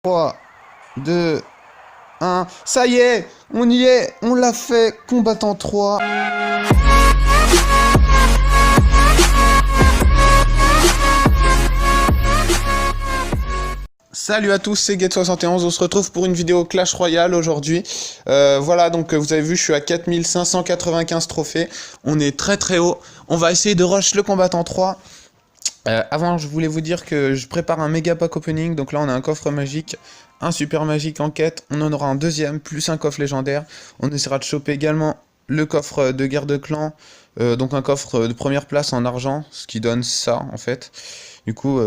3, 2, 1. Ça y est, on y est, on l'a fait. Combattant 3. Salut à tous, c'est Get71, on se retrouve pour une vidéo Clash Royale aujourd'hui. Voilà, donc vous avez vu, je suis à 4595 trophées. On est très très haut. On va essayer de rush le combattant 3. Avant, je voulais vous dire que je prépare un méga pack opening. Donc là, on a un coffre magique, un super magique en quête. On en aura un deuxième, plus un coffre légendaire. On essaiera de choper également le coffre de guerre de clan. Donc un coffre de première place en argent, ce qui donne ça en fait. Du coup,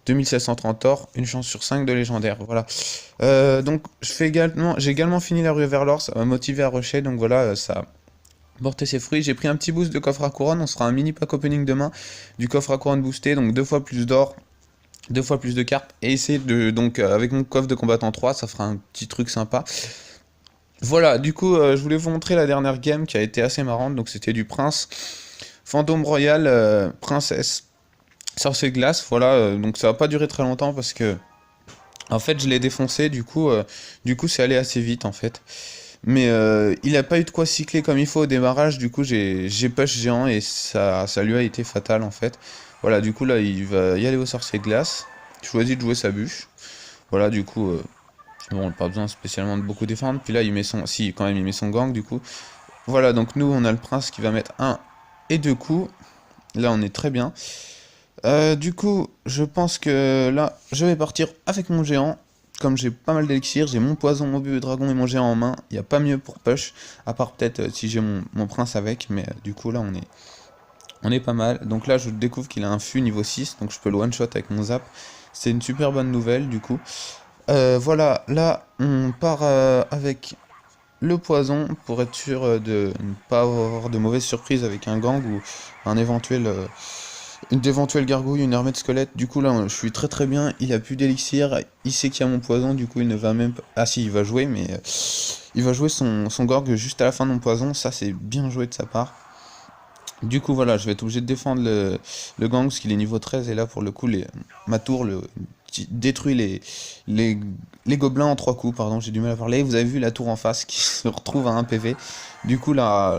2730 or, une chance sur 5 de légendaire. Voilà. Donc j'ai également fini la rue vers l'or. Ça m'a motivé à rusher. Donc voilà, ça porter ses fruits. J'ai pris un petit boost de coffre à couronne, on sera un mini pack opening demain du coffre à couronne boosté, donc 2 fois plus d'or, 2 fois plus de cartes, et essayer de, donc avec mon coffre de combattant 3, ça fera un petit truc sympa. Voilà, du coup, je voulais vous montrer la dernière game qui a été assez marrante, donc c'était du prince, fantôme royal, princesse, sorcier de glace, voilà, donc ça va pas durer très longtemps parce que, en fait, je l'ai défoncé, du coup c'est allé assez vite, en fait. Mais il a pas eu de quoi cycler comme il faut au démarrage, du coup j'ai push géant et ça lui a été fatal en fait. Voilà, du coup là il va y aller au sorcier de glace, il choisit de jouer sa bûche. Voilà, du coup, bon, pas besoin spécialement de beaucoup défendre, puis là il met son, si quand même il met son gang du coup. Voilà, donc nous on a le prince qui va mettre 1 et 2 coups, là on est très bien. Du coup je pense que là je vais partir avec mon géant. Comme j'ai pas mal d'élixir, j'ai mon poison, mon bébé dragon et mon géant en main, il n'y a pas mieux pour push, à part peut-être si j'ai mon prince avec, mais du coup là on est pas mal. Donc là je découvre qu'il a un fût niveau 6, donc je peux le one shot avec mon zap, c'est une super bonne nouvelle du coup. Voilà, là on part avec le poison pour être sûr de ne pas avoir de mauvaises surprises avec un gang ou un éventuel... une d'éventuelles gargouilles, une armée de squelettes. Du coup là je suis très très bien, il a plus d'élixir, il sait qu'il y a mon poison, du coup il ne va même pas... Ah si, il va jouer, mais il va jouer son gorg juste à la fin de mon poison, ça c'est bien joué de sa part. Du coup voilà, je vais être obligé de défendre le gang parce qu'il est niveau 13 et là pour le coup ma tour détruit les gobelins en 3 coups, pardon, j'ai du mal à parler. Vous avez vu la tour en face qui se retrouve à 1 PV. Du coup là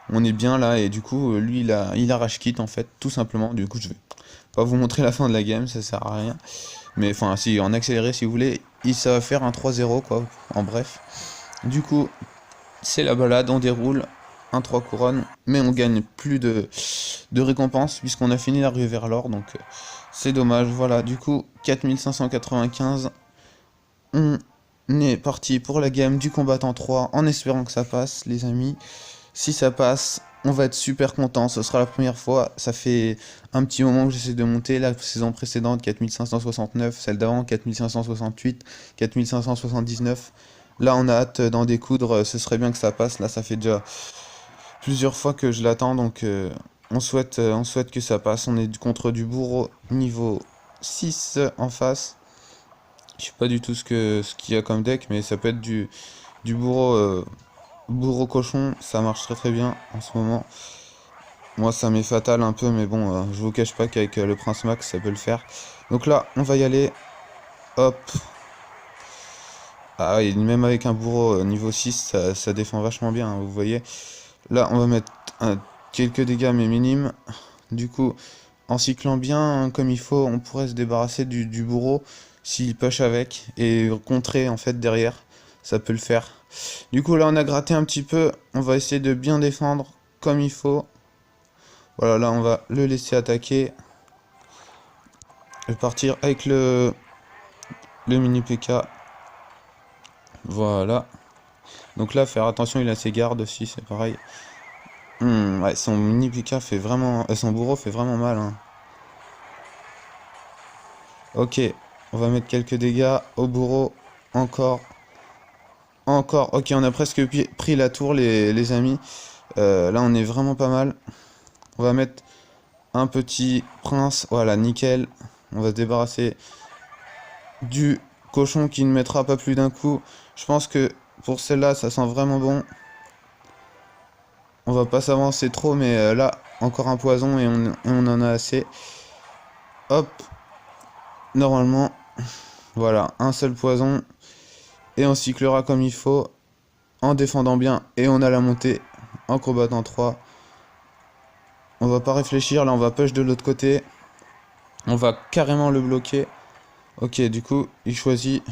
on est bien là et du coup lui il a rage quit en fait tout simplement. Du coup je vais pas vous montrer la fin de la game, ça sert à rien, mais enfin si en accéléré si vous voulez, ça va faire un 3-0 quoi, en bref. Du coup c'est la balade, on déroule un 3 couronnes, mais on gagne plus de récompenses puisqu'on a fini la rue vers l'or, donc c'est dommage. Voilà, du coup 4595, on est parti pour la game du combattant 3 en espérant que ça passe les amis. Si ça passe, on va être super content, ce sera la première fois, ça fait un petit moment que j'essaie de monter, la saison précédente 4569, celle d'avant 4568, 4579, là on a hâte d'en découdre, ce serait bien que ça passe, là ça fait déjà plusieurs fois que je l'attends, donc on souhaite que ça passe. On est contre du bourreau niveau 6 en face, je sais pas du tout ce qu'il y a comme deck, mais ça peut être du bourreau... bourreau cochon, ça marche très très bien en ce moment. Moi ça m'est fatal un peu, mais bon, je vous cache pas qu'avec le prince max ça peut le faire. Donc là on va y aller, hop. Ah oui, même avec un bourreau niveau 6 ça défend vachement bien, hein, vous voyez. Là on va mettre quelques dégâts mais minimes. Du coup en cyclant bien comme il faut, on pourrait se débarrasser du bourreau s'il push avec et contrer en fait derrière, ça peut le faire. Du coup là on a gratté un petit peu, on va essayer de bien défendre comme il faut. Voilà, là on va le laisser attaquer. Je vais partir avec le mini PK. Voilà. Donc là faire attention, il a ses gardes aussi, c'est pareil. Ouais, son mini PK fait vraiment... son bourreau fait vraiment mal, hein. Ok, on va mettre quelques dégâts au bourreau. Encore. Ok, on a presque pris la tour les amis. Là on est vraiment pas mal. On va mettre un petit prince, voilà, nickel. On va se débarrasser du cochon qui ne mettra pas plus d'un coup. Je pense que pour celle-là ça sent vraiment bon. On va pas s'avancer trop, mais là encore un poison et on en a assez. Hop, normalement Voilà, un seul poison. Et on cyclera comme il faut, en défendant bien. Et on a la montée en combattant 3. On va pas réfléchir, là on va push de l'autre côté. On va carrément le bloquer. Ok, du coup, il choisit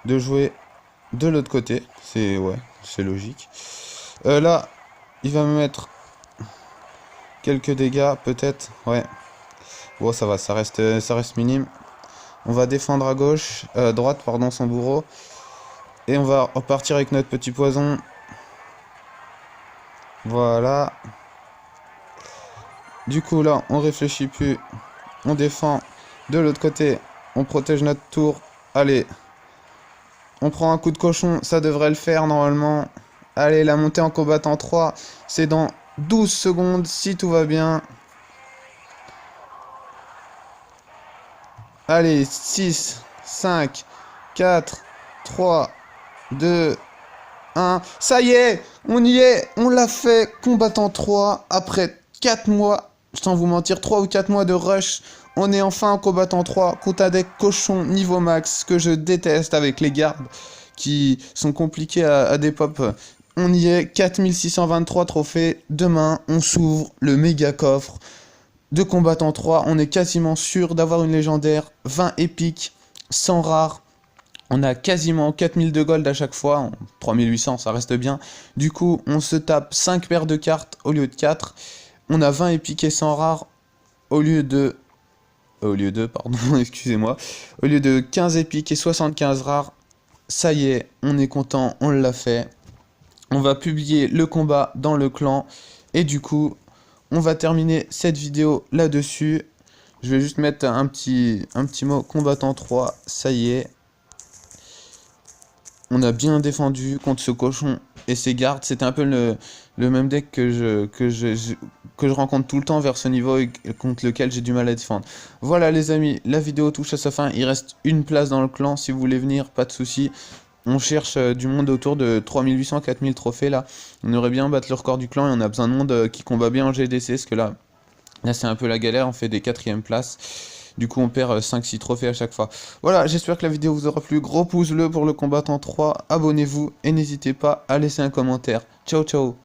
de jouer de l'autre côté. Ouais, c'est logique. Là, il va me mettre quelques dégâts, peut-être. Ouais. Bon, ça va, ça reste minime. On va défendre à gauche, droite, pardon, son bourreau. Et on va repartir avec notre petit poison. Voilà. Du coup, là, on réfléchit plus. On défend de l'autre côté. On protège notre tour. Allez. On prend un coup de cochon. Ça devrait le faire, normalement. Allez, la montée en combattant 3. C'est dans 12 secondes, si tout va bien. Allez, 6, 5, 4, 3, 2, 1. Ça y est, on y est, on l'a fait. Combattant 3, après 4 mois, sans vous mentir, 3 ou 4 mois de rush. On est enfin en combattant 3 contre un deck cochon niveau max que je déteste avec les gardes qui sont compliqués à dépop. On y est, 4623 trophées. Demain, on s'ouvre le méga coffre de combattant 3. On est quasiment sûr d'avoir une légendaire, 20 épiques, 100 rares. On a quasiment 4000 de gold à chaque fois, 3800 ça reste bien. Du coup on se tape 5 paires de cartes au lieu de 4. On a 20 épiques et 100 rares au lieu de... pardon, excusez-moi. Au lieu de 15 épiques et 75 rares. Ça y est, on est content, on l'a fait. On va publier le combat dans le clan. Et du coup, on va terminer cette vidéo là-dessus. Je vais juste mettre un petit mot combattant 3, ça y est. On a bien défendu contre ce cochon et ses gardes. C'était un peu le même deck que je rencontre tout le temps vers ce niveau et contre lequel j'ai du mal à défendre. Voilà les amis, la vidéo touche à sa fin. Il reste une place dans le clan. Si vous voulez venir, pas de souci. On cherche du monde autour de 3800, 4000 trophées là. On aurait bien battre le record du clan et on a besoin de monde qui combat bien en GDC. Parce que là c'est un peu la galère. On fait des 4e places. Du coup on perd 5-6 trophées à chaque fois. Voilà, j'espère que la vidéo vous aura plu. Gros pouce bleu pour le combattant 3. Abonnez-vous et n'hésitez pas à laisser un commentaire. Ciao ciao.